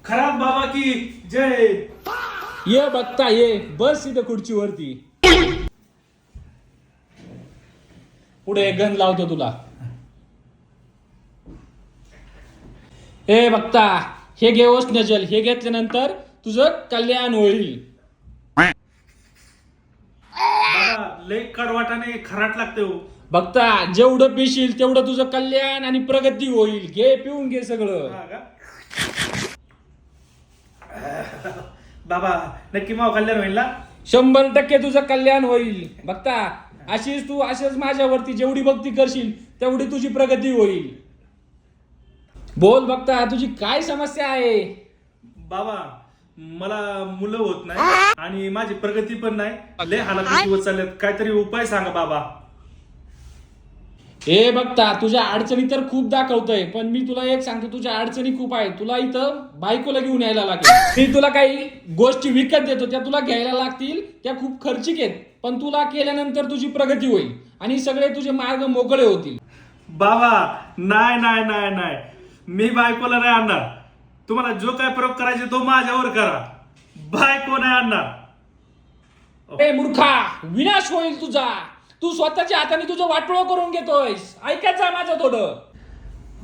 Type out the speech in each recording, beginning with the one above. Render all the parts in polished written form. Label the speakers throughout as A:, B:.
A: खराब बाबा की जय.
B: ये बघता ये बस इथं खुर्चीवरती. पुढे गंध लावतो तुला. हे बघता हे घे ओष्णजल. हे घेतल्यानंतर तुझं कल्याण होईल.
A: बाबा लय कडवाटाने खराट लागते हो.
B: बघता जेवढं पिशील तेवढं तुझं कल्याण आणि प्रगती होईल. घे पिऊन घे सगळं.
A: हा का? बाबा नक्की माव कल्याण होईल ना?
B: 100% तुझं कल्याण होईल. बघता अशीच तू अशीच माझ्यावरती जेवढी भक्ती करशील तेवढी तुझी प्रगती होईल. बोल बघता तुझी काय समस्या आहे?
A: बाबा मला मुलं होत नाही आणि माझी प्रगती पण नाही. लय हालात होत चालल्यात. काहीतरी उपाय सांगा बाबा.
B: हे बघता तुझ्या अडचणी तर खूप दाखवतोय, पण मी तुला एक सांगतो तुझ्या अडचणी खूप आहेत. तुला इथं बायकोला घेऊन यायला लागेल. मी तुला काही गोष्टी विकत देतो त्या तुला घ्यायला लागतील. त्या खूप खर्चिक आहेत, पण तुला केल्यानंतर तुझी प्रगती होईल आणि सगळे तुझे मार्ग मोकळे होतील.
A: बाबा नाही नाही नाही नाही, मी बायकोला नाही आणणार. तुम्हाला जो काय प्रयोग करायचे तो माझ्यावर करा. बायको नाही आणणार.
B: ए मूर्खा, विनाश होईल तुझा. तू स्वतःच्या हाताने तुझं वाटोळं करून घेतोयस. ऐकायचं माझं थोडं.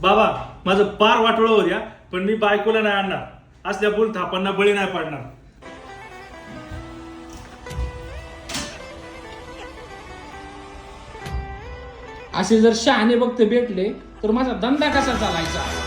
A: बाबा माझं पार वाटोळं हो द्या, पण मी बायकोला नाही आणणार. असल्या बोल थापांना बळी नाही पडणार.
B: असे जर शहाणे भक्त भेटले तर माझा धंदा कसा चालायचा?